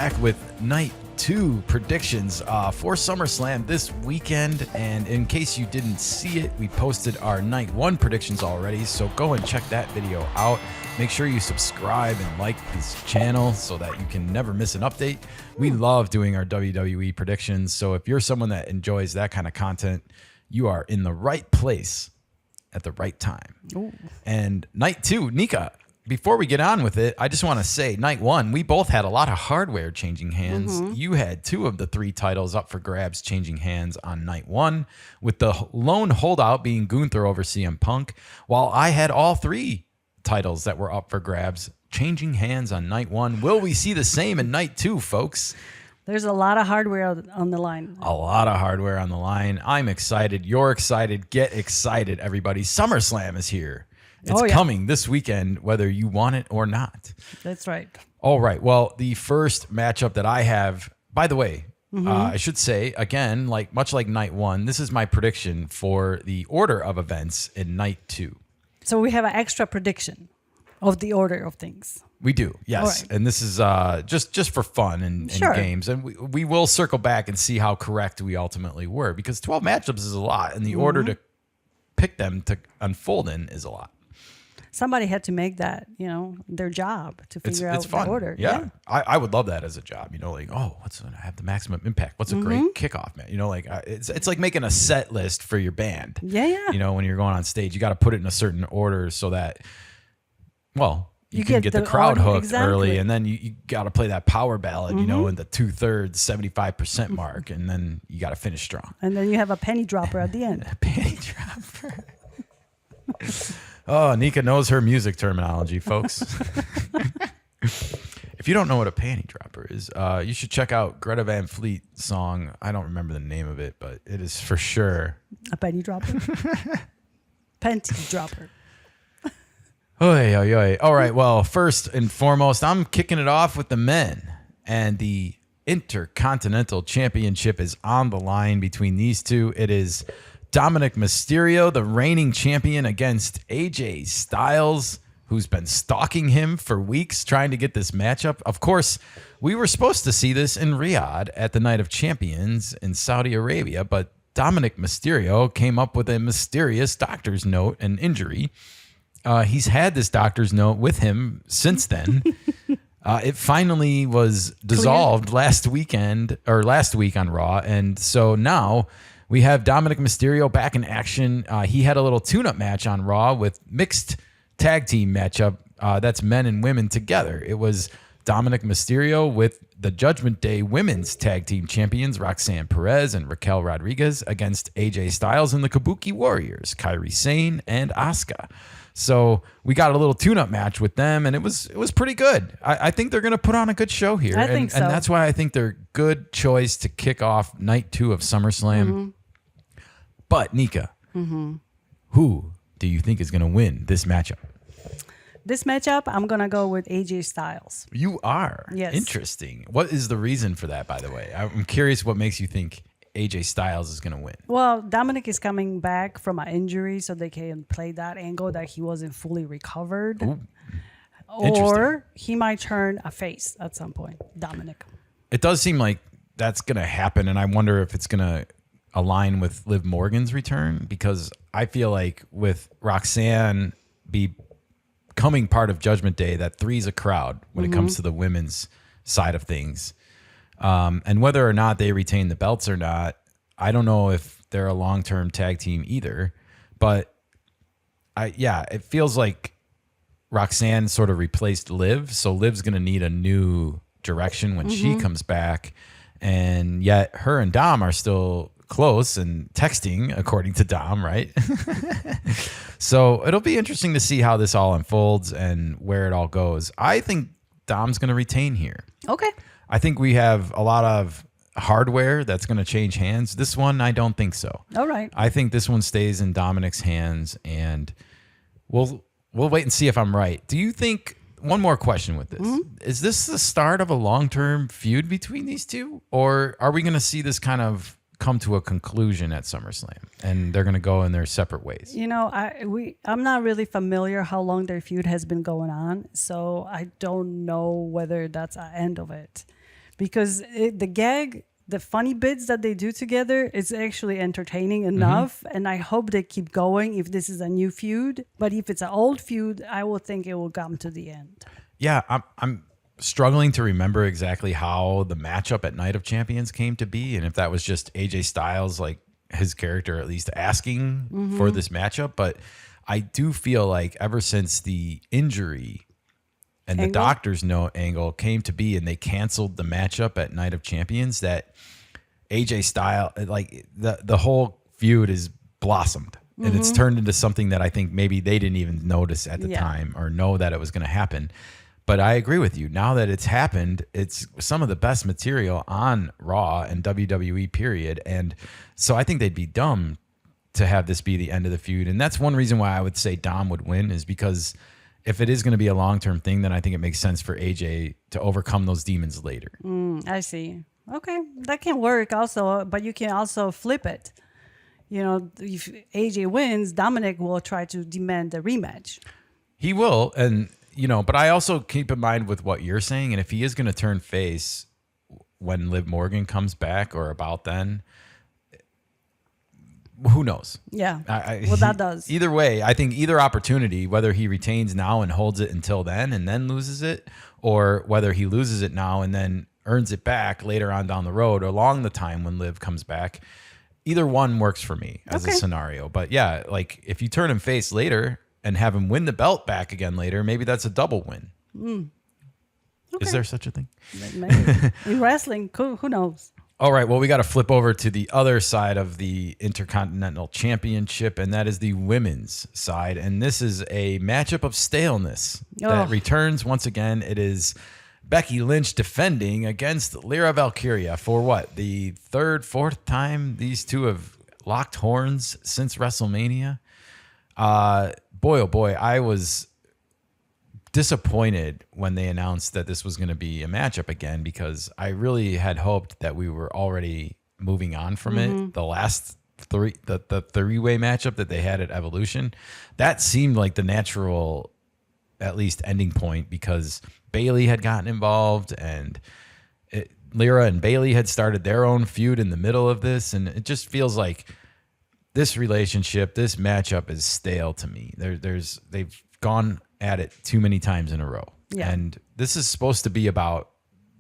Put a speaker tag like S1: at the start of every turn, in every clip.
S1: back with night 2 predictions for SummerSlam this weekend. And in case you didn't see it, we posted our night 1 predictions already. So go and check that video out. Make sure you subscribe and like this channel so that you can never miss an update. We love doing our WWE predictions. So if you're someone that enjoys that kind of content, you are in the right place at the right time. Ooh. And night 2, Nika, before we get on with it, I just want to say night 1, we both had a lot of hardware changing hands. You had 2 of the 3 titles up for grabs changing hands on night 1, with the lone holdout being Gunther over CM Punk, while I had all 3 titles that were up for grabs changing hands on night 1. Will we see the same in night 2, folks?
S2: There's a lot of hardware on the line.
S1: A lot of hardware on the line. I'm excited. You're excited. Get excited, everybody. SummerSlam is here. It's coming this weekend, whether you want it or not.
S2: That's right.
S1: All right. Well, the first matchup that I have, by the way, I should say, again, much like night 1, this is my prediction for the order of events in night 2.
S2: So we have an extra prediction of the order of things.
S1: We do, yes. Right. And this is just for fun and games. And we will circle back and see how correct we ultimately were, because 12 matchups is a lot, and the order to pick them to unfold in is a lot.
S2: Somebody had to make that, their job to figure out the order.
S1: Yeah. I would love that as a job, what's going to have the maximum impact? What's a great kickoff, man? It's like making a set list for your band.
S2: Yeah.
S1: When you're going on stage, you got to put it in a certain order so that, you can get the crowd hooked early, and then you got to play that power ballad, in the 2/3, 75% mark, and then you got to finish strong.
S2: And then you have a penny dropper at the end.
S1: A penny dropper. Oh, Nika knows her music terminology, folks. If you don't know what a panty dropper is, you should check out Greta Van Fleet's song. I don't remember the name of it, but it is for sure
S2: a penny dropper. Panty dropper.
S1: Oy, oy, oy. All right. Well, first and foremost, I'm kicking it off with the men, and the Intercontinental Championship is on the line between these two. It is Dominic Mysterio, the reigning champion, against AJ Styles, who's been stalking him for weeks trying to get this matchup. Of course, we were supposed to see this in Riyadh at the Night of Champions in Saudi Arabia, but Dominic Mysterio came up with a mysterious doctor's note and injury. He's had this doctor's note with him since then. It finally was dissolved last week on Raw, and so now we have Dominic Mysterio back in action. He had a little tune-up match on Raw with mixed tag team matchup. That's men and women together. It was Dominic Mysterio with the Judgment Day Women's Tag Team Champions Roxanne Perez and Raquel Rodriguez against AJ Styles and the Kabuki Warriors, Kairi Sane and Asuka. So we got a little tune-up match with them, and it was pretty good. I think they're going to put on a good show here.
S2: I think so.
S1: And that's why I think they're a good choice to kick off night 2 of SummerSlam. But, Nika, who do you think is going to win this matchup?
S2: This matchup, I'm going to go with AJ Styles.
S1: You are?
S2: Yes.
S1: Interesting. What is the reason for that, by the way? I'm curious what makes you think AJ Styles is going to win.
S2: Well, Dominic is coming back from an injury, so they can play that angle that he wasn't fully recovered.
S1: Ooh.
S2: Or he might turn a face at some point, Dominic.
S1: It does seem like that's going to happen, and I wonder if it's going to align with Liv Morgan's return, because I feel like with Roxanne becoming part of Judgment Day, that 3's a crowd when it comes to the women's side of things. And whether or not they retain the belts or not, I don't know if they're a long-term tag team either. But it feels like Roxanne sort of replaced Liv, so Liv's going to need a new direction when she comes back. And yet her and Dom are still close and texting, according to Dom, right? So it'll be interesting to see how this all unfolds and where it all goes. I think Dom's going to retain here.
S2: Okay.
S1: I think we have a lot of hardware that's going to change hands. This one, I don't think so.
S2: All right.
S1: I think this one stays in Dominic's hands, and we'll wait and see if I'm right. Do you think, one more question with this, is this the start of a long-term feud between these two, or are we going to see this kind of come to a conclusion at SummerSlam and they're going to go in their separate ways?
S2: I'm not really familiar how long their feud has been going on, so I don't know whether that's the end of it. because the gag, the funny bits that they do together is actually entertaining enough. And I hope they keep going if this is a new feud. But if it's an old feud, I will think it will come to the end.
S1: Yeah, I'm struggling to remember exactly how the matchup at Night of Champions came to be, and if that was just AJ Styles, like his character at least asking for this matchup. But I do feel like ever since the injury and the doctor's note angle came to be and they canceled the matchup at Night of Champions, that AJ Styles, like the whole feud is blossomed. And it's turned into something that I think maybe they didn't even notice at the time or know that it was going to happen. But I agree with you. Now that it's happened, it's some of the best material on Raw and WWE, period. And so I think they'd be dumb to have this be the end of the feud. And that's one reason why I would say Dom would win, is because if it is going to be a long-term thing, then I think it makes sense for AJ to overcome those demons later.
S2: I see. Okay, that can work also, but you can also flip it. You know, if AJ wins, Dominic will try to demand a rematch.
S1: He will, and you know, but I also keep in mind with what you're saying, and if he is going to turn face when Liv Morgan comes back or about then, who knows?
S2: Yeah, that does.
S1: Either way, I think either opportunity, whether he retains now and holds it until then and then loses it, or whether he loses it now and then earns it back later on down the road or along the time when Liv comes back, either one works for me as a scenario. But yeah, like if you turn him face later and have him win the belt back again later, maybe that's a double win. Is there such a thing?
S2: Maybe. In wrestling, who knows?
S1: All right, well, we got to flip over to the other side of the Intercontinental Championship, and that is the women's side. And this is a matchup of staleness that returns once again. It is Becky Lynch defending against Lyra Valkyria for what? The third, fourth time these two have locked horns since WrestleMania. Boy, oh boy, I was disappointed when they announced that this was going to be a matchup again, because I really had hoped that we were already moving on from it. The last the three-way matchup that they had at Evolution, that seemed like the natural, at least, ending point, because Bayley had gotten involved and Lyra and Bayley had started their own feud in the middle of this, and it just feels like this relationship, this matchup is stale to me. They've gone at it too many times in a row. Yeah. And this is supposed to be about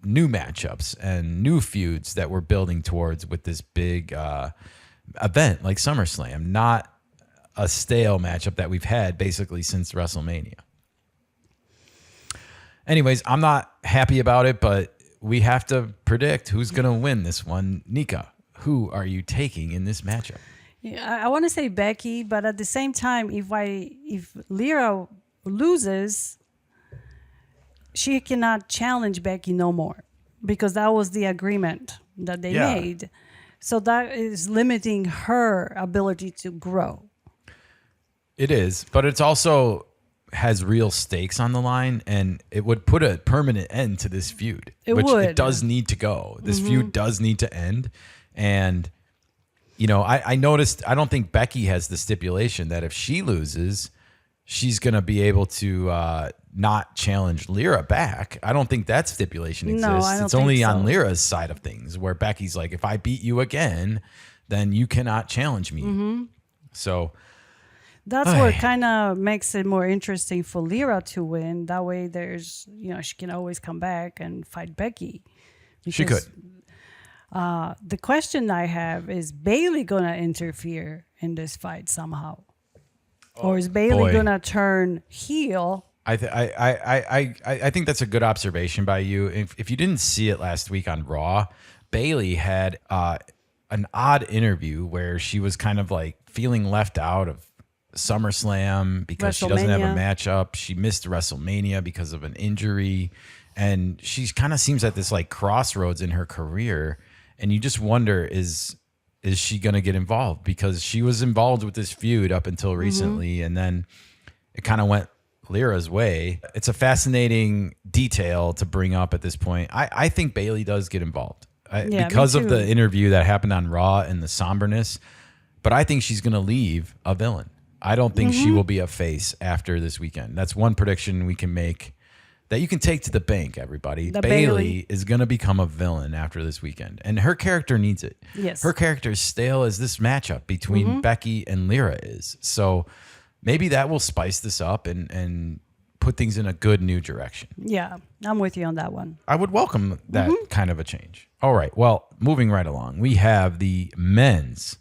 S1: new matchups and new feuds that we're building towards with this big event like SummerSlam, not a stale matchup that we've had basically since WrestleMania. Anyways, I'm not happy about it, but we have to predict who's going to win this one. Nika, who are you taking in this matchup?
S2: Yeah, I want to say Becky, but at the same time, if Lyra loses, she cannot challenge Becky no more, because that was the agreement that they made. So that is limiting her ability to grow.
S1: It is, but it's also has real stakes on the line, and it would put a permanent end to this feud, it does need to go. This feud does need to end. And you know, I noticed, I don't think Becky has the stipulation that if she loses, she's going to be able to not challenge Lyra back. I don't think that stipulation exists.
S2: No, I don't
S1: it's only
S2: think so.
S1: on Lyra's side of things, where Becky's like, if I beat you again, then you cannot challenge me. So
S2: that's what kind of makes it more interesting for Lyra to win. That way there's, you know, she can always come back and fight Becky.
S1: She could.
S2: The question I have is Bayley gonna interfere in this fight somehow, or is Bayley gonna turn heel?
S1: I think that's a good observation by you. If you didn't see it last week on Raw, Bayley had an odd interview where she was kind of like feeling left out of SummerSlam because she doesn't have a matchup. She missed WrestleMania because of an injury, and she kind of seems at this like crossroads in her career. And you just wonder, is she going to get involved? Because she was involved with this feud up until recently, and then it kind of went Lyra's way. It's a fascinating detail to bring up at this point. I think Bayley does get involved because of the interview that happened on Raw and the somberness. But I think she's going to leave a villain. I don't think she will be a face after this weekend. That's one prediction we can make that you can take to the bank, everybody.
S2: The
S1: Bayley is going to become a villain after this weekend, and her character needs it.
S2: Yes.
S1: Her character is stale as this matchup between Becky and Lyra is. So maybe that will spice this up and put things in a good new direction.
S2: Yeah, I'm with you on that one.
S1: I would welcome that kind of a change. All right. Well, moving right along, we have the men's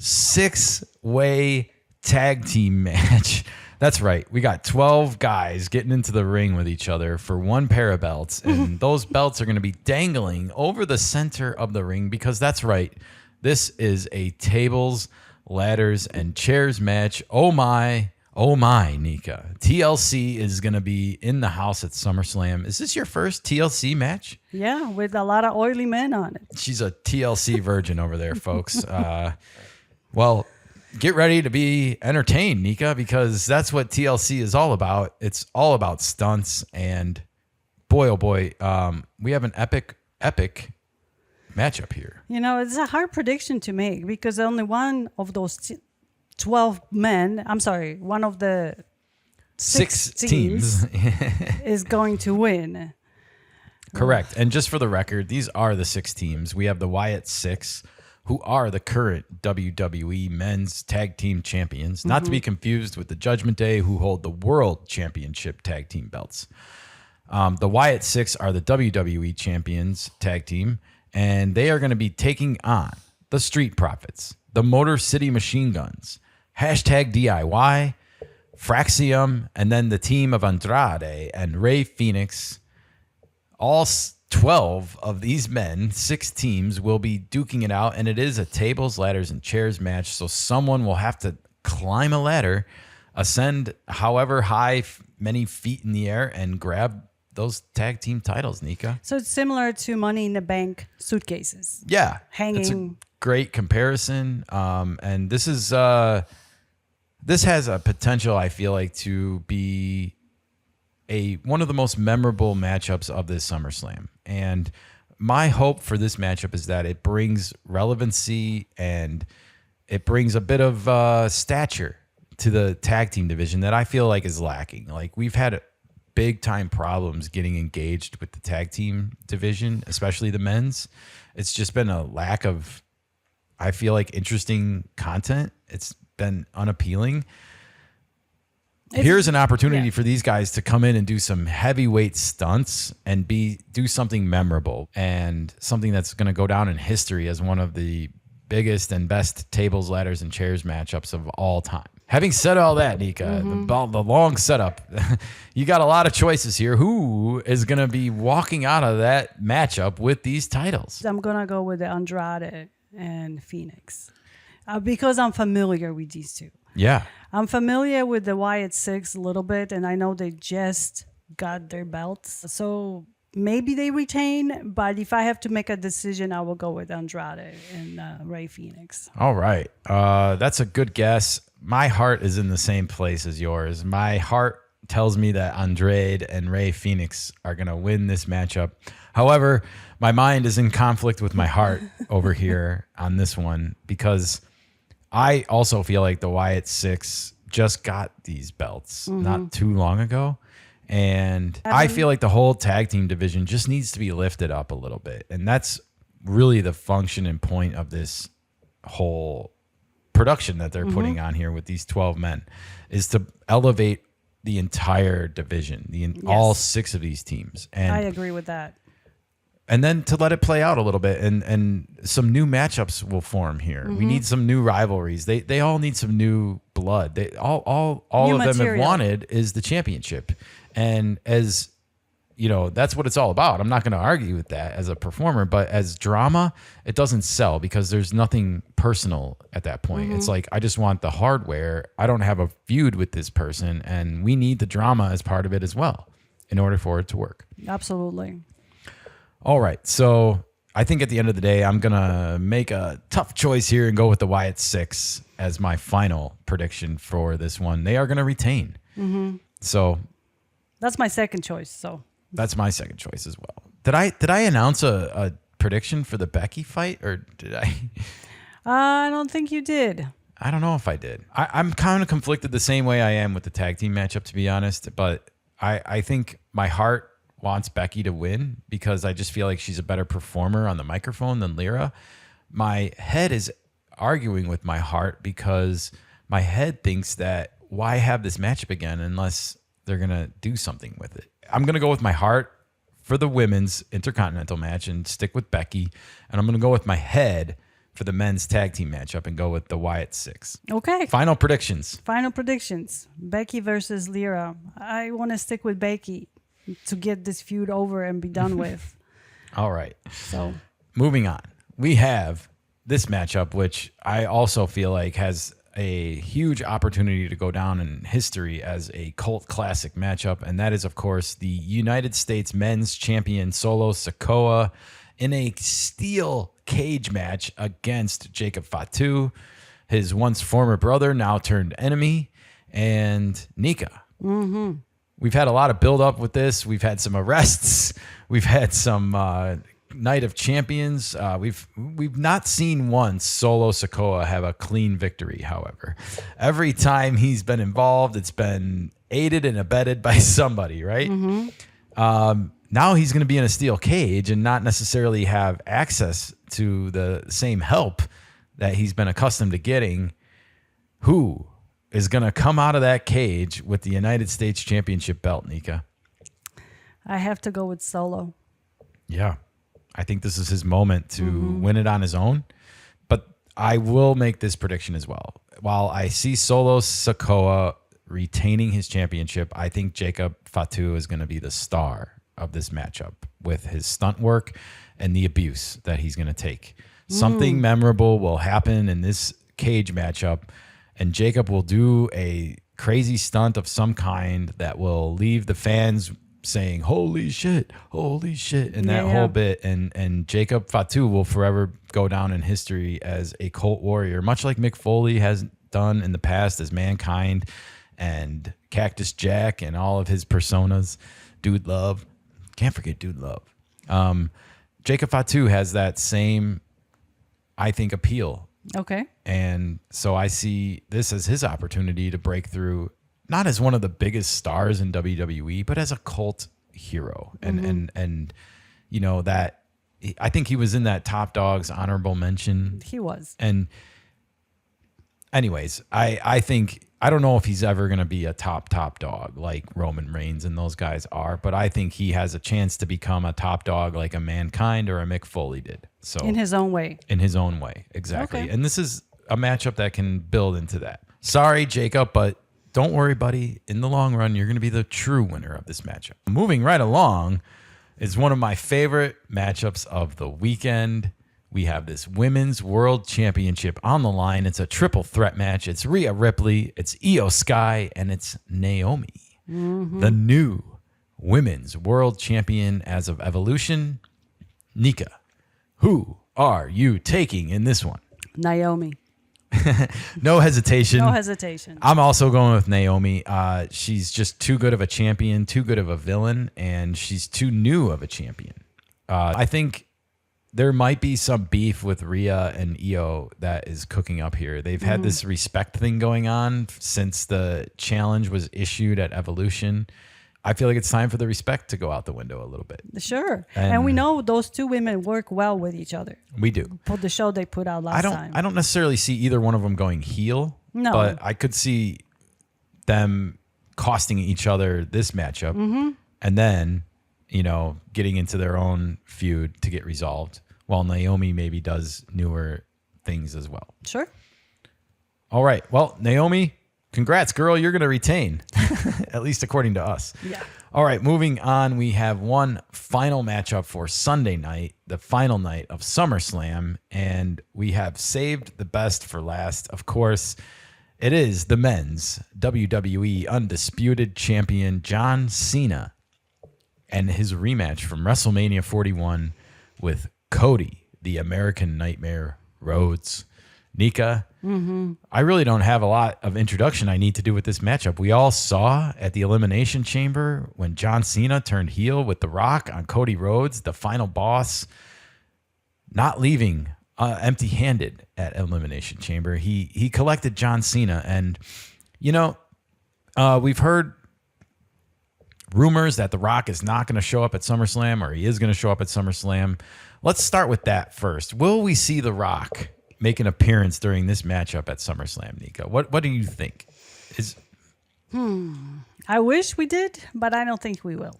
S1: 6-way tag team match. That's right. We got 12 guys getting into the ring with each other for one pair of belts. And those belts are going to be dangling over the center of the ring because that's right. This is a tables, ladders, and chairs match. Oh my, Nika. TLC is going to be in the house at SummerSlam. Is this your first TLC match?
S2: Yeah, with a lot of oily men on it.
S1: She's a TLC virgin over there, folks. Well, get ready to be entertained, Nika, because that's what TLC is all about. It's all about stunts, and boy, oh boy, we have an epic matchup here.
S2: You know, it's a hard prediction to make because only one of those 12 men, one of the six teams is going to win.
S1: Correct. And just for the record, these are the 6 teams. We have the Wyatt Sicks, who are the current WWE Men's Tag Team Champions, not to be confused with the Judgment Day, who hold the World Championship Tag Team belts. The Wyatt Sicks are the WWE Champions Tag Team, and they are going to be taking on the Street Profits, the Motor City Machine Guns, #DIY, Fraxium, and then the team of Andrade and Rey Fenix. All 12 of these men, 6 teams, will be duking it out, and it is a tables, ladders, and chairs match. So someone will have to climb a ladder, ascend however high, many feet in the air, and grab those tag team titles, Nika.
S2: So it's similar to Money in the Bank suitcases.
S1: Yeah,
S2: Hanging.
S1: It's a great comparison, and this is this has a potential, I feel like, to be one of the most memorable matchups of this SummerSlam. And my hope for this matchup is that it brings relevancy and it brings a bit of stature to the tag team division that I feel like is lacking. Like, we've had big time problems getting engaged with the tag team division, especially the men's. It's just been a lack of, I feel like, interesting content. It's been unappealing. Here's an opportunity for these guys to come in and do some heavyweight stunts and do something memorable and something that's going to go down in history as one of the biggest and best tables, ladders, and chairs matchups of all time. Having said all that, Nika, the long setup, you got a lot of choices here. Who is going to be walking out of that matchup with these titles?
S2: I'm going to go with the Andrade and Phoenix because I'm familiar with these two.
S1: Yeah.
S2: I'm familiar with the Wyatt Sicks a little bit, and I know they just got their belts. So maybe they retain, but if I have to make a decision, I will go with Andrade and Rey Fenix.
S1: All right. That's a good guess. My heart is in the same place as yours. My heart tells me that Andrade and Rey Fenix are going to win this matchup. However, my mind is in conflict with my heart over here on this one because I also feel like the Wyatt Sicks just got these belts not too long ago. And I feel like the whole tag team division just needs to be lifted up a little bit. And that's really the function and point of this whole production that they're putting on here with these 12 men, is to elevate the entire division, all 6 of these teams. And
S2: I agree with that.
S1: And then to let it play out a little bit, and some new matchups will form here. We need some new rivalries. They all need some new blood. They all
S2: New
S1: of them have
S2: material.
S1: wanted is the championship, and as you know, that's what it's all about. I'm not going to argue with that as a performer, but as drama, it doesn't sell because there's nothing personal at that point. It's like, I just want the hardware. I don't have a feud with this person, and we need the drama as part of it as well in order for it to work.
S2: Absolutely.
S1: All right, so I think at the end of the day, I'm going to make a tough choice here and go with the Wyatt Sicks as my final prediction for this one. They are going to retain. So
S2: That's my second choice. So
S1: that's my second choice as well. Did I announce a prediction for the Becky fight, or did I?
S2: I don't think you did.
S1: I don't know if I did. I'm kind of conflicted the same way I am with the tag team matchup, to be honest, but I think my heart wants Becky to win because I just feel like she's a better performer on the microphone than Lyra. My head is arguing with my heart because my head thinks that why have this matchup again unless they're going to do something with it. I'm going to go with my heart for the women's Intercontinental match and stick with Becky. And I'm going to go with my head for the men's tag team matchup and go with the Wyatt Sicks.
S2: Okay.
S1: Final predictions.
S2: Final predictions. Becky versus Lyra. I want to stick with Becky to get this feud over and be done with.
S1: All right.
S2: So
S1: moving on. We have this matchup, which I also feel like has a huge opportunity to go down in history as a cult classic matchup. And that is, of course, the United States men's champion Solo Sikoa in a steel cage match against Jacob Fatu, his once former brother, now turned enemy, and Nika. Mm-hmm. We've had a lot of build up with this. We've had some arrests. We've had some Night of Champions. We've not seen once Solo Sikoa have a clean victory, however. Every time he's been involved, it's been aided and abetted by somebody, right? Mm-hmm. Now he's going to be in a steel cage and not necessarily have access to the same help that he's been accustomed to getting. Who is going to come out of that cage with the United States Championship belt, Nika?
S2: I have to go with Solo.
S1: Yeah. I think this is his moment to win it on his own. But I will make this prediction as well. While I see Solo Sikoa retaining his championship, I think Jacob Fatu is going to be the star of this matchup with his stunt work and the abuse that he's going to take. Something memorable will happen in this cage matchup, and Jacob will do a crazy stunt of some kind that will leave the fans saying, holy shit, and that whole bit. And Jacob Fatu will forever go down in history as a cult warrior, much like Mick Foley has done in the past as Mankind and Cactus Jack and all of his personas. Dude Love. Can't forget Dude Love. Jacob Fatu has that same, I think, appeal.
S2: Okay.
S1: And so I see this as his opportunity to break through, not as one of the biggest stars in WWE, but as a cult hero. And you know, that I think he was in that Top Dogs honorable mention.
S2: He was.
S1: And anyways, I think, I don't know if he's ever going to be a top dog like Roman Reigns and those guys are, but I think he has a chance to become a top dog like a Mankind or a Mick Foley did. So
S2: in his own way.
S1: In his own way, exactly.
S2: Okay.
S1: And this is a matchup that can build into that. Sorry, Jacob, but don't worry, buddy. In the long run, you're going to be the true winner of this matchup. Moving right along is one of my favorite matchups of the weekend. We have this Women's World Championship on the line. It's a triple threat match. It's Rhea Ripley, it's Io Sky, and it's Naomi, the new Women's World Champion as of Evolution. Nika, who are you taking in this one?
S2: Naomi.
S1: No hesitation.
S2: No hesitation.
S1: I'm also going with Naomi. She's just too good of a champion, too good of a villain, and she's too new of a champion. I think there might be some beef with Rhea and Io that is cooking up here. They've had this respect thing going on since the challenge was issued at Evolution. I feel like it's time for the respect to go out the window a little bit.
S2: Sure. And we know those two women work well with each other.
S1: We do.
S2: For the show they put out last time.
S1: I don't necessarily see either one of them going heel.
S2: No.
S1: But I could see them costing each other this matchup and then, you know, getting into their own feud to get resolved, while Naomi maybe does newer things as well.
S2: Sure.
S1: All right. Well, Naomi, congrats, girl. You're going to retain, at least according to us.
S2: Yeah.
S1: All right. Moving on, we have one final matchup for Sunday night, the final night of SummerSlam, and we have saved the best for last. Of course, it is the men's WWE Undisputed Champion John Cena and his rematch from WrestleMania 41 with Cody, the American Nightmare Rhodes. Nika, I really don't have a lot of introduction I need to do with this matchup. We all saw at the Elimination Chamber when John Cena turned heel with The Rock on Cody Rhodes, the final boss, not leaving empty-handed at Elimination Chamber. He collected John Cena, and you know, we've heard rumors that The Rock is not going to show up at SummerSlam, or he is going to show up at SummerSlam. Let's start with that first. Will we see The Rock make an appearance during this matchup at SummerSlam, Nico? What do you think?
S2: I wish we did, but I don't think we will.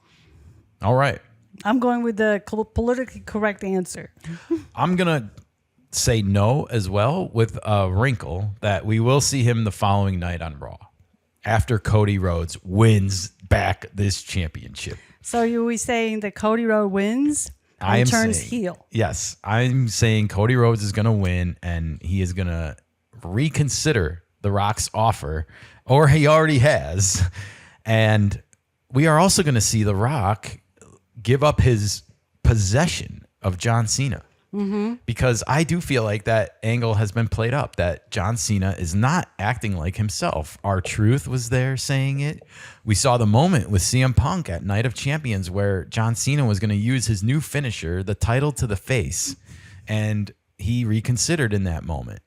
S1: All right.
S2: I'm going with the politically correct answer.
S1: I'm going to say no as well, with a wrinkle that we will see him the following night on Raw after Cody Rhodes wins back this championship.
S2: So you were saying that Cody Rhodes wins and turns heel?
S1: Yes. I'm saying Cody Rhodes is going to win, and he is going to reconsider The Rock's offer, or he already has. And we are also going to see The Rock give up his possession of John Cena. Because I do feel like that angle has been played up, that John Cena is not acting like himself. R-Truth was there saying it. We saw the moment with CM Punk at Night of Champions where John Cena was going to use his new finisher, the title to the face, and he reconsidered in that moment.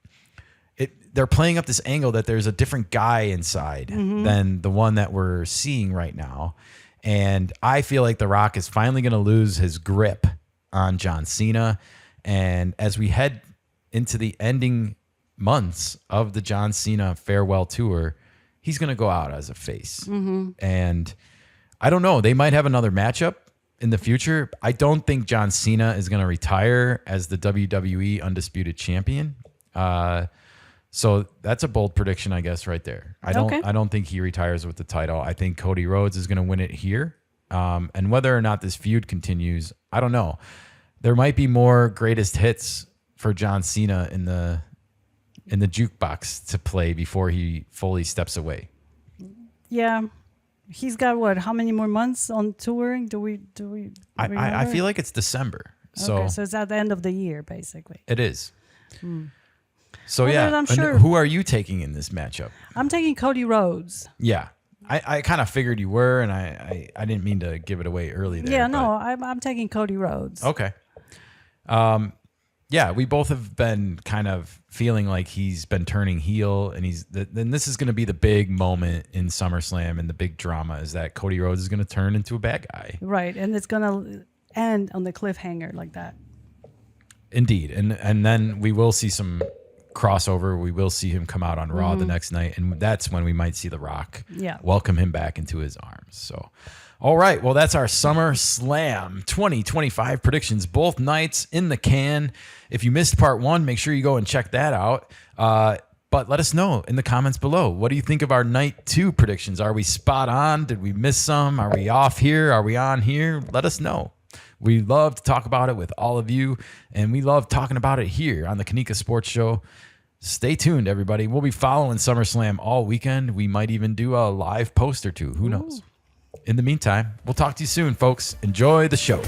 S1: They're playing up this angle that there's a different guy inside than the one that we're seeing right now. And I feel like The Rock is finally going to lose his grip on John Cena. And as we head into the ending months of the John Cena farewell tour, he's going to go out as a face. And I don't know. They might have another matchup in the future. I don't think John Cena is going to retire as the WWE Undisputed Champion. So that's a bold prediction, I guess, right there. I don't think he retires with the title. I think Cody Rhodes is going to win it here. And whether or not this feud continues, I don't know. There might be more greatest hits for John Cena in the jukebox to play before he fully steps away.
S2: Yeah, he's got what? How many more months on touring? Do we?
S1: I feel like it's December.
S2: So it's at the end of the year, basically.
S1: It is. So
S2: Well, then I'm sure-
S1: who are you taking in this matchup?
S2: I'm taking Cody Rhodes.
S1: Yeah. I kind of figured you were, and I didn't mean to give it away early there.
S2: Yeah, no, I'm taking Cody Rhodes.
S1: Okay. Yeah, we both have been kind of feeling like he's been turning heel, and then this is going to be the big moment in SummerSlam, and the big drama is that Cody Rhodes is going to turn into a bad guy.
S2: Right, and it's going to end on the cliffhanger like that.
S1: Indeed, and then we will see some crossover. We will see him come out on Raw the next night, and that's when we might see The Rock welcome him back into his arms. So, all right, well, that's our SummerSlam 2025 predictions, both nights in the can. If you missed part one, make sure you go and check that out. But let us know in the comments below. What do you think of our night two predictions? Are we spot on? Did we miss some? Are we off here? Are we on here? Let us know. We love to talk about it with all of you, and we love talking about it here on the Kanika Sports Show. Stay tuned, everybody. We'll be following SummerSlam all weekend. We might even do a live post or two. Who knows? In the meantime, we'll talk to you soon, folks. Enjoy the show.